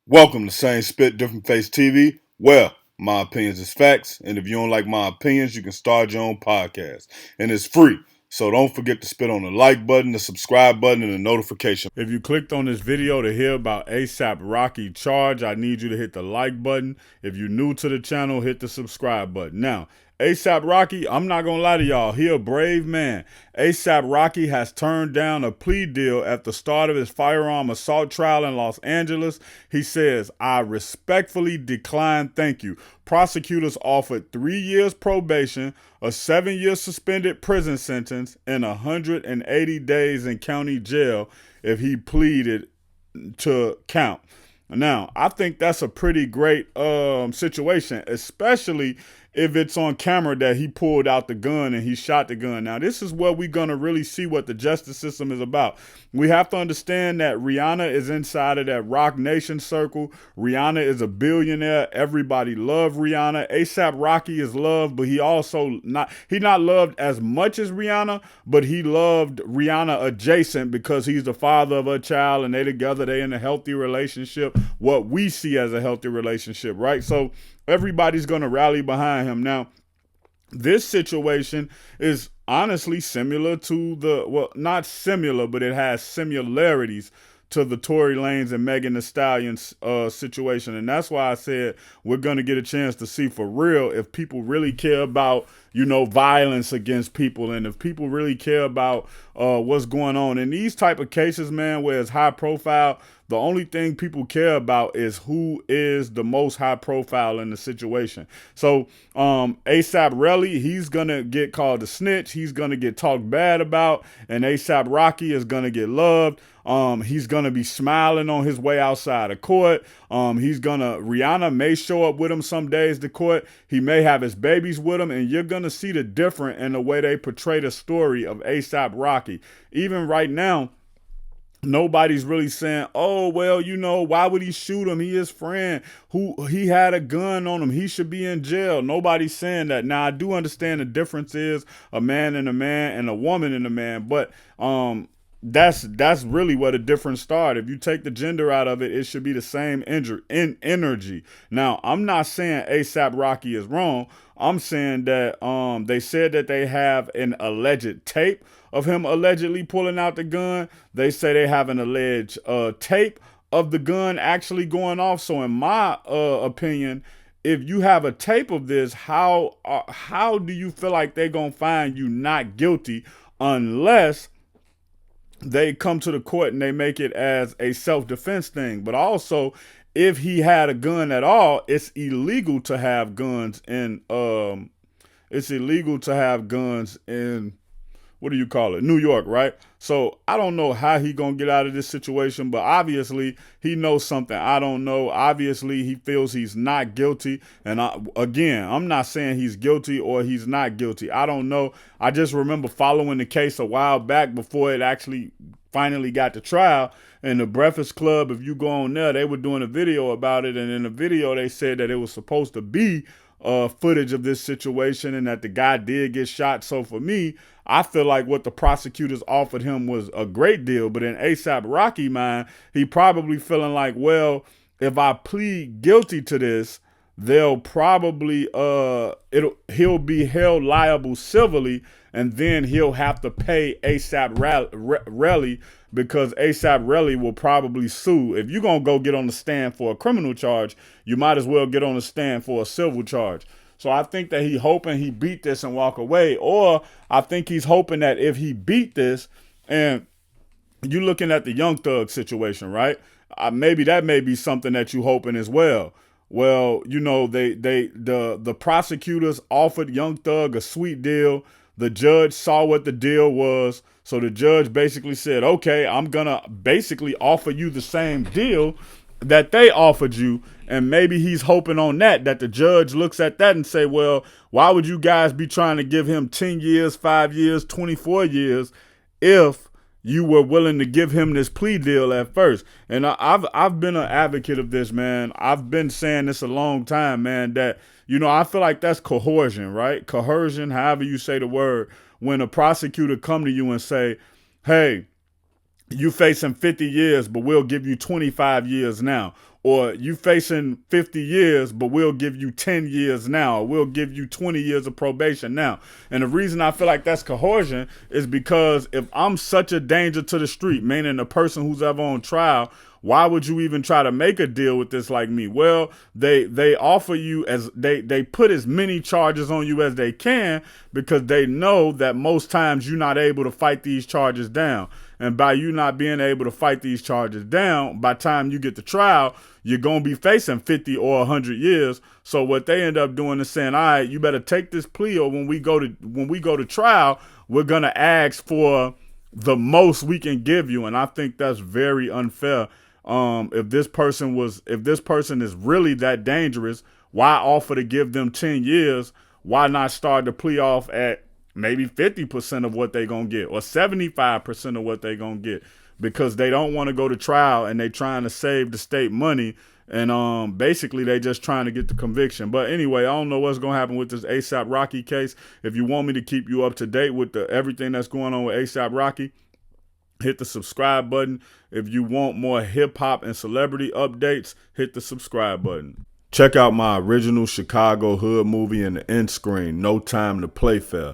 Welcome to Same Spit, Different Face TV. Well, my opinions is facts, and if you don't like my opinions, you can start your own podcast. And it's free. So don't forget to spit on the like button, the subscribe button, and the notification. If you clicked on this video to hear about ASAP Rocky charge, I need you to hit the like button. If you're new to the channel, hit the subscribe button. Now, ASAP Rocky, I'm not going to lie to y'all, he a brave man. ASAP Rocky has turned down a plea deal at the start of his firearm assault trial in Los Angeles. He says, I respectfully decline, thank you. Prosecutors offered 3 years probation, a 7-year suspended prison sentence, and 180 days in county jail if he pleaded to count. Now, I think that's a pretty great situation, especially if it's on camera that he pulled out the gun and he shot the gun. Now, this is where we're going to really see what the justice system is about. We have to understand that Rihanna is inside of that Rock Nation circle. Rihanna is a billionaire. Everybody loves Rihanna. ASAP Rocky is loved, but he not loved as much as Rihanna, but he loved Rihanna adjacent because he's the father of her child and they together, they in a healthy relationship, what we see as a healthy relationship, right? So everybody's going to rally behind him. Now, this situation is honestly similar to not similar, but it has similarities to the Tory Lanez and Megan Thee Stallion's situation. And that's why I said we're going to get a chance to see for real if people really care about, violence against people, and if people really care about what's going on. In these type of cases, man, where it's high profile, the only thing people care about is who is the most high profile in the situation. So ASAP RELLI, he's going to get called a snitch. He's going to get talked bad about. And ASAP Rocky is going to get loved. He's going to be smiling on his way outside of court. Rihanna may show up with him some days to court. He may have his babies with him. And you're going to see the difference in the way they portray the story of ASAP Rocky. Even right now, nobody's really saying, oh, well, why would he shoot him? He his friend. He had a gun on him. He should be in jail. Nobody's saying that. Now, I do understand the difference is a man and a man and a woman and a man, but that's really where the difference started. If you take the gender out of it, it should be the same energy. Now, I'm not saying ASAP Rocky is wrong. I'm saying that they said that they have an alleged tape of him allegedly pulling out the gun. They say they have an alleged tape of the gun actually going off. So in my opinion, if you have a tape of this, how do you feel like they're going to find you not guilty unless they come to the court and they make it as a self-defense thing? But also, if he had a gun at all, it's illegal to have guns in what do you call it? New York, right? So I don't know how he gonna get out of this situation, but obviously he knows something I don't know. Obviously he feels he's not guilty. And I'm not saying he's guilty or he's not guilty. I don't know. I just remember following the case a while back before it actually finally got to trial. And the Breakfast Club, if you go on there, they were doing a video about it. And in the video, they said that it was supposed to be footage of this situation and that the guy did get shot. So for me, I feel like what the prosecutors offered him was a great deal. But in ASAP Rocky mind, he probably feeling like, well, if I plead guilty to this, they'll probably he'll be held liable civilly, and then he'll have to pay ASAP Relly because ASAP Relly will probably sue. If you're gonna go get on the stand for a criminal charge, you might as well get on the stand for a civil charge. So I think that he hoping he beat this and walk away, or I think he's hoping that if he beat this, and you looking at the Young Thug situation, right? Maybe that may be something that you hoping as well. Well, the prosecutors offered Young Thug a sweet deal. The judge saw what the deal was. So the judge basically said, okay, I'm going to basically offer you the same deal that they offered you. And maybe he's hoping on that the judge looks at that and say, well, why would you guys be trying to give him 10 years, 5 years, 24 years if you were willing to give him this plea deal at first? And I've been an advocate of this, man. I've been saying this a long time, man, that, I feel like that's coercion, right? Coercion, however you say the word, when a prosecutor come to you and say, hey, you facing 50 years, but we'll give you 25 years now. Or you facing 50 years, but we'll give you 10 years now. Or we'll give you 20 years of probation now. And the reason I feel like that's coercion is because if I'm such a danger to the street, meaning the person who's ever on trial, why would you even try to make a deal with this like me? Well, they offer you as they put as many charges on you as they can because they know that most times you're not able to fight these charges down. And by you not being able to fight these charges down, by the time you get to trial, you're going to be facing 50 or 100 years. So what they end up doing is saying, all right, you better take this plea, or when we go to trial, we're going to ask for the most we can give you. And I think that's very unfair. If this person is really that dangerous, why offer to give them 10 years? Why not start the plea off at maybe 50% of what they're going to get, or 75% of what they're going to get, because they don't want to go to trial and they trying to save the state money. And basically they just trying to get the conviction. But anyway, I don't know what's going to happen with this ASAP Rocky case. If you want me to keep you up to date with everything that's going on with ASAP Rocky, hit the subscribe button. If you want more hip hop and celebrity updates, hit the subscribe button. Check out my original Chicago hood movie in the end screen, No Time to Play Fair.